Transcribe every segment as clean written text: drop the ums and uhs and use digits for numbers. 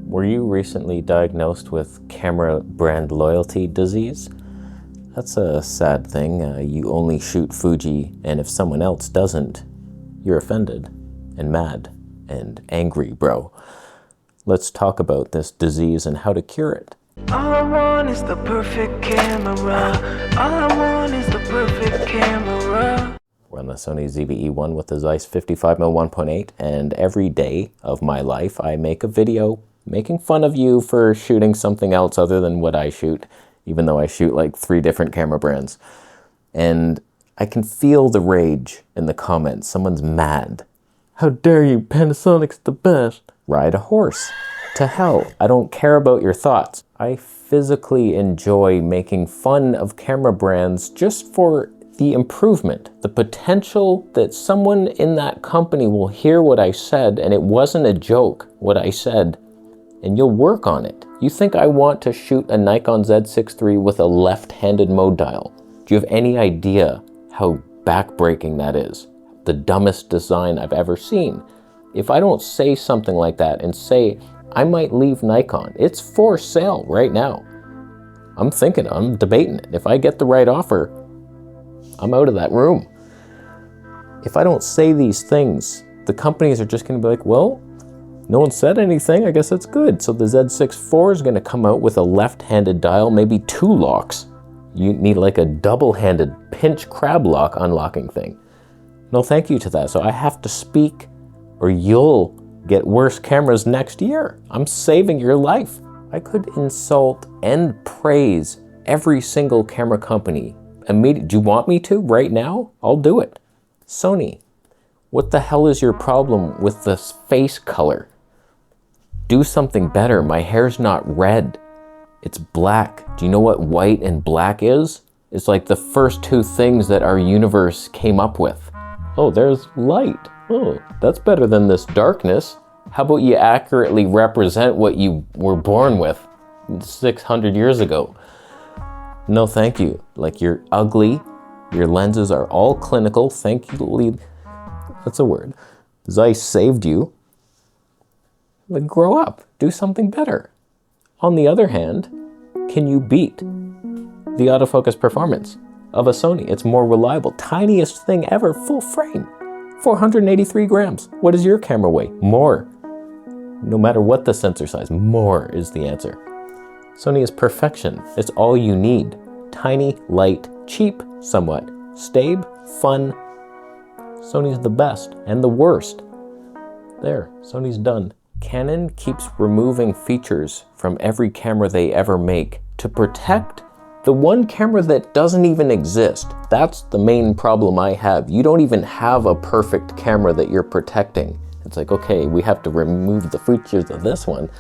Were you recently diagnosed with camera brand loyalty disease? That's a sad thing. You only shoot Fuji, and if someone else doesn't, you're offended and mad and angry, bro. Let's talk about this disease and how to cure it. All I want is the perfect camera. All I want is the perfect camera. We're on the Sony ZV-E1 with the Zeiss 55mm 1.8, and every day of my life I make a video making fun of you for shooting something else other than what I shoot, even though I shoot like 3 different camera brands. And I can feel the rage in the comments. Someone's mad. How dare you, Panasonic's the best. Ride a horse. To hell, I don't care about your thoughts. I physically enjoy making fun of camera brands just for the improvement, the potential that someone in that company will hear what I said and it wasn't a joke, what I said, and you'll work on it. You think I want to shoot a Nikon Z6 III with a left-handed mode dial? Do you have any idea how backbreaking that is? The dumbest design I've ever seen. If I don't say something like that and say, I might leave Nikon, it's for sale right now. I'm debating it. If I get the right offer, I'm out of that room. If I don't say these things, the companies are just gonna be like, well, no one said anything, I guess that's good. So the Z6 IV is gonna come out with a left-handed dial, maybe 2 locks. You need like a double-handed pinch crab lock unlocking thing. No thank you to that. So I have to speak or you'll get worse cameras next year. I'm saving your life. I could insult and praise every single camera company immediately. Do you want me to right now? I'll do it. Sony, what the hell is your problem with this face color? Do something better. My hair's not red. It's black. Do you know what white and black is? It's like the first 2 things that our universe came up with. Oh, there's light. Oh, that's better than this darkness. How about you accurately represent what you were born with 600 years ago? No, thank you. Like, you're ugly. Your lenses are all clinical. Thankfully, that's a word. Zeiss saved you. Like, grow up. Do something better. On the other hand, can you beat the autofocus performance of a Sony? It's more reliable. Tiniest thing ever, full frame. 483 grams. What does your camera weigh? More. No matter what the sensor size, more is the answer. Sony is perfection. It's all you need. Tiny, light, cheap, somewhat. Stabe, fun. Sony's the best and the worst. There, Sony's done. Canon keeps removing features from every camera they ever make to protect the one camera that doesn't even exist. That's the main problem I have. You don't even have a perfect camera that you're protecting. It's like, okay, we have to remove the features of this one.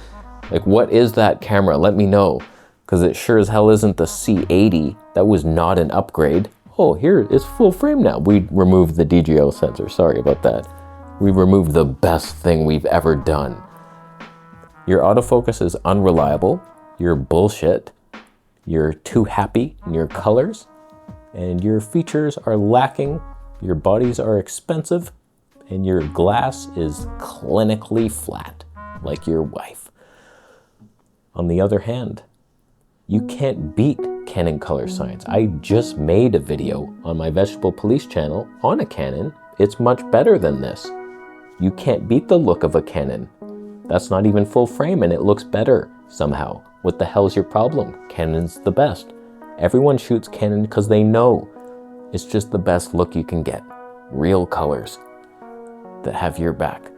Like, what is that camera? Let me know. Because it sure as hell isn't the C80. That was not an upgrade. Oh, here, it's full frame now. We removed the DGO sensor. Sorry about that. We removed the best thing we've ever done. Your autofocus is unreliable. You're bullshit. You're too happy in your colors. And your features are lacking. Your bodies are expensive. And your glass is clinically flat, like your wife. On the other hand, you can't beat Canon color science. I just made a video on my Vegetable Police channel on a Canon. It's much better than this. You can't beat the look of a Canon. That's not even full frame and it looks better somehow. What the hell is your problem? Canon's the best. Everyone shoots Canon because they know it's just the best look you can get. Real colors that have your back.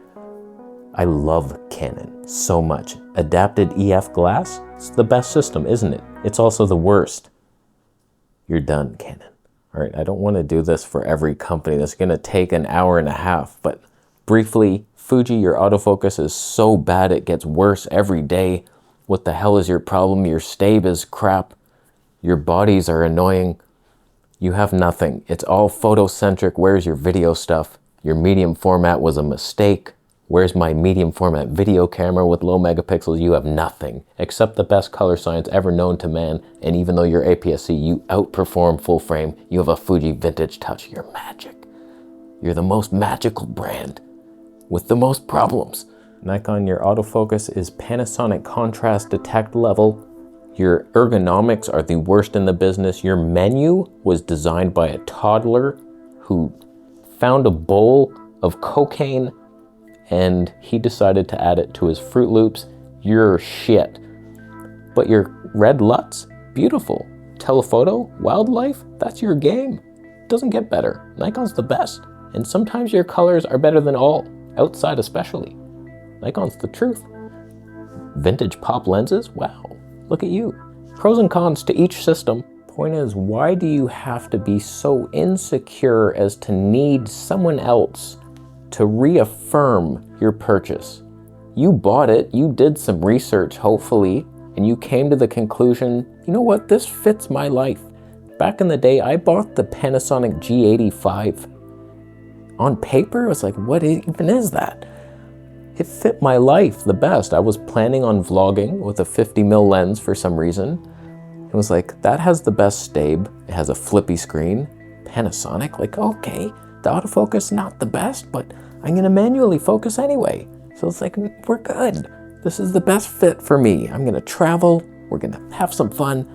I love Canon so much. Adapted EF glass, it's the best system, isn't it? It's also the worst. You're done, Canon. All right, I don't want to do this for every company. That's going to take an hour and a half, but briefly, Fuji, your autofocus is so bad it gets worse every day. What the hell is your problem? Your stabe is crap. Your bodies are annoying. You have nothing. It's all photocentric. Where's your video stuff? Your medium format was a mistake. Where's my medium format video camera with low megapixels? You have nothing except the best color science ever known to man. And even though you're APS-C, you outperform full frame. You have a Fuji vintage touch. You're magic. You're the most magical brand with the most problems. Nikon, your autofocus is Panasonic contrast detect level. Your ergonomics are the worst in the business. Your menu was designed by a toddler who found a bowl of cocaine and he decided to add it to his Fruit Loops. You're shit. But your red LUTs, beautiful. Telephoto, wildlife, that's your game. Doesn't get better. Nikon's the best. And sometimes your colors are better than all, outside especially. Nikon's the truth. Vintage pop lenses, wow. Look at you. Pros and cons to each system. Point is, why do you have to be so insecure as to need someone else to reaffirm your purchase? You bought it, you did some research, hopefully, and you came to the conclusion, you know what, this fits my life. Back in the day, I bought the Panasonic G85. On paper, I was like, what even is that? It fit my life the best. I was planning on vlogging with a 50mm lens for some reason. It was like, that has the best stabe. It has a flippy screen. Panasonic, like, okay, the autofocus not the best, but I'm gonna manually focus anyway. So it's like, we're good. This is the best fit for me. I'm gonna travel, we're gonna have some fun.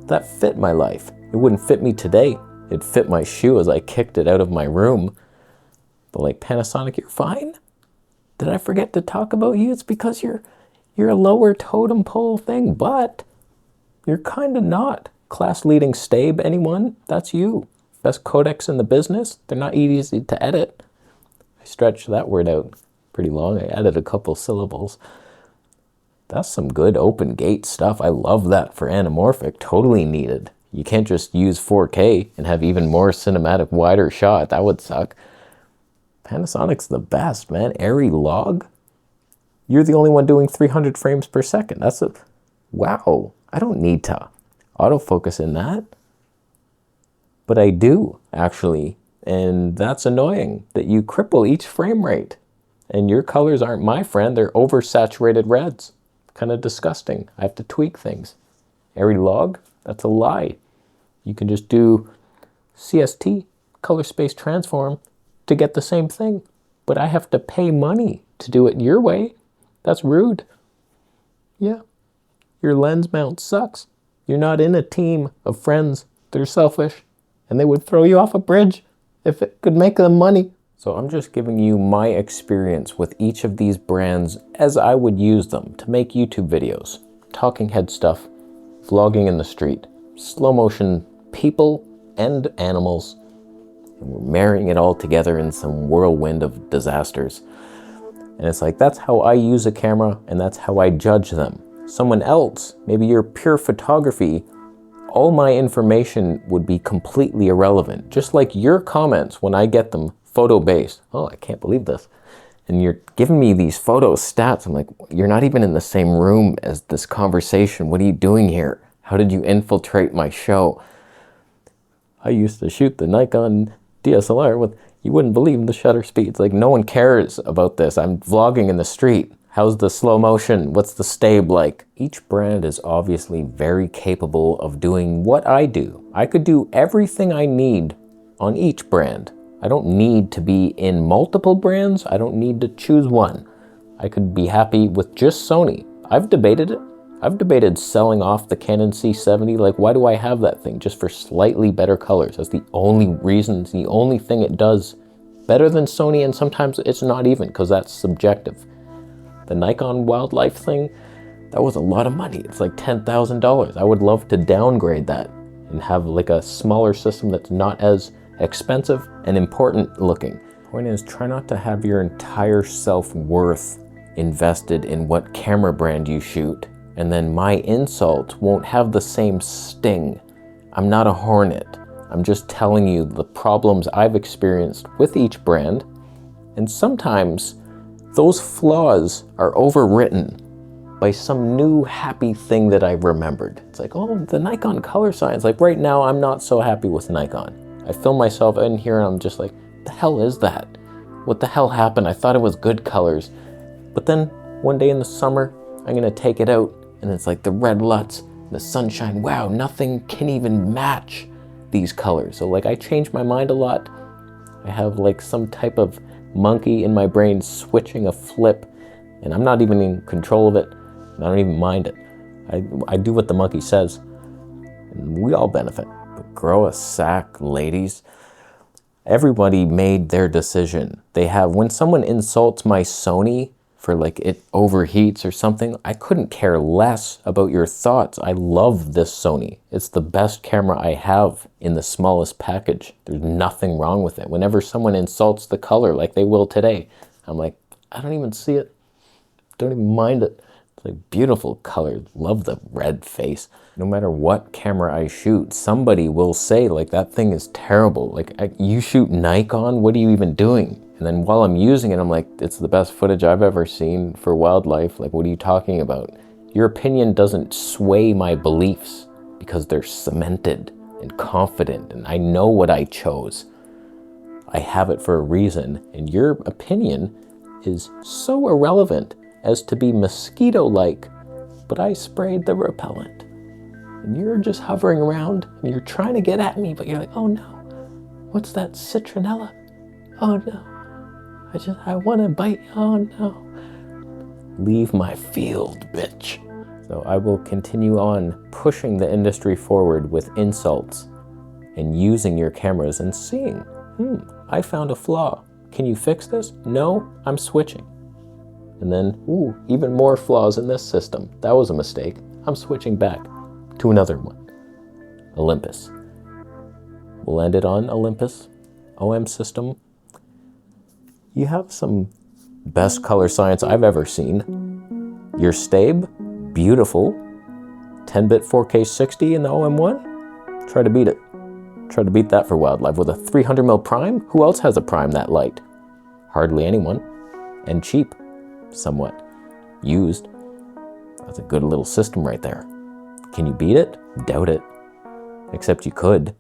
That fit my life. It wouldn't fit me today. It fit my shoe as I kicked it out of my room. But like, Panasonic, you're fine? Did I forget to talk about you? It's because you're a lower totem pole thing, but you're kind of not. Class leading stabe, anyone? That's you. Best codecs in the business. They're not easy to edit. I stretched that word out pretty long. I added a couple syllables. That's some good open gate stuff. I love that for anamorphic. Totally needed. You can't just use 4K and have even more cinematic, wider shot. That would suck. Panasonic's the best, man. Airy log? You're the only one doing 300 frames per second. That's a, wow. I don't need to autofocus in that. But I do, actually. And that's annoying that you cripple each frame rate. And your colors aren't my friend. They're oversaturated reds. Kind of disgusting. I have to tweak things. Airy log? That's a lie. You can just do CST, color space transform, to get the same thing. But I have to pay money to do it your way. That's rude. Yeah. Your lens mount sucks. You're not in a team of friends that are selfish and they would throw you off a bridge if it could make them money. So I'm just giving you my experience with each of these brands as I would use them to make YouTube videos, talking head stuff, vlogging in the street, slow motion people and animals, and we're marrying it all together in some whirlwind of disasters. And it's like, that's how I use a camera and that's how I judge them. Someone else, maybe you're pure photography, all my information would be completely irrelevant. Just like your comments when I get them photo-based. Oh, I can't believe this. And you're giving me these photo stats. I'm like, you're not even in the same room as this conversation. What are you doing here? How did you infiltrate my show? I used to shoot the Nikon DSLR with, you wouldn't believe the shutter speeds. Like, no one cares about this. I'm vlogging in the street. How's the slow motion? What's the stabe like? Each brand is obviously very capable of doing what I do. I could do everything I need on each brand. I don't need to be in multiple brands. I don't need to choose one. I could be happy with just Sony. I've debated it. I've debated selling off the Canon C70. Like, why do I have that thing? Just for slightly better colors. That's the only reason, it's the only thing it does better than Sony, and sometimes it's not even, because that's subjective. The Nikon wildlife thing, that was a lot of money. It's like $10,000. I would love to downgrade that and have like a smaller system that's not as expensive and important looking. Point is, try not to have your entire self-worth invested in what camera brand you shoot, and then my insult won't have the same sting. I'm not a hornet. I'm just telling you the problems I've experienced with each brand, and sometimes those flaws are overwritten by some new happy thing that I've remembered. It's like, oh, the Nikon color science. Like right now, I'm not so happy with Nikon. I film myself in here and I'm just like, the hell is that? What the hell happened? I thought it was good colors. But then one day in the summer, I'm gonna take it out and it's like the red LUTs, the sunshine, wow, nothing can even match these colors. So like I change my mind a lot. I have like some type of monkey in my brain switching a flip And I'm not even in control of it. I don't even mind it. I do what the monkey says. And we all benefit. But grow a sack, ladies. Everybody made their decision. When someone insults my Sony for like it overheats or something, I couldn't care less about your thoughts. I love this Sony. It's the best camera I have in the smallest package. There's nothing wrong with it. Whenever someone insults the color like they will today, I'm like, I don't even see it. Don't even mind it. It's like beautiful color. Love the red face. No matter what camera I shoot, somebody will say like, that thing is terrible. Like, you shoot Nikon? What are you even doing? And then while I'm using it, I'm like, it's the best footage I've ever seen for wildlife. Like, what are you talking about? Your opinion doesn't sway my beliefs because they're cemented and confident, and I know what I chose. I have it for a reason, and your opinion is so irrelevant as to be mosquito-like, but I sprayed the repellent. And you're just hovering around, and you're trying to get at me, but you're like, oh no, what's that citronella? Oh no, I want to bite, oh no. Leave my field, bitch. So I will continue on pushing the industry forward with insults and using your cameras and seeing, I found a flaw. Can you fix this? No, I'm switching. And then, even more flaws in this system. That was a mistake. I'm switching back to another one. Olympus. We'll end it on Olympus. OM system. You have some best color science I've ever seen. Your Stabe, beautiful. 10-bit 4K 60 in the OM1. Try to beat it. Try to beat that for wildlife with a 300mm prime. Who else has a prime that light? Hardly anyone. And cheap. Somewhat used. That's a good little system right there. Can you beat it? Doubt it. Except you could,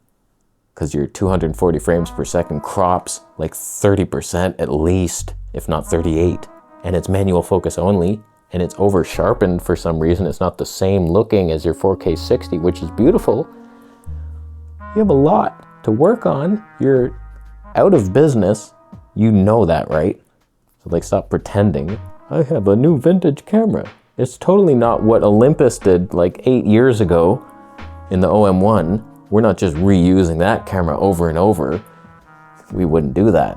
because your 240 frames per second crops like 30% at least, if not 38. And it's manual focus only, and it's over sharpened for some reason. It's not the same looking as your 4K 60, which is beautiful. You have a lot to work on. You're out of business. You know that, right? So like, stop pretending. I have a new vintage camera. It's totally not what Olympus did like 8 years ago in the OM1. We're not just reusing that camera over and over. We wouldn't do that.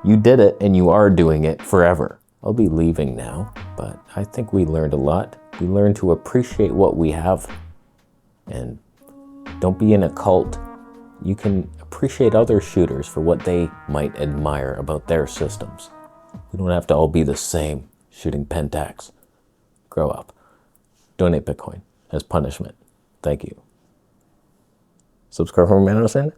You did it, and you are doing it forever. I'll be leaving now, but I think we learned a lot. We learned to appreciate what we have, and don't be in a cult. You can appreciate other shooters for what they might admire about their systems. We don't have to all be the same, shooting Pentax. Grow up. Donate Bitcoin as punishment. Thank you. Subscribe for more, man.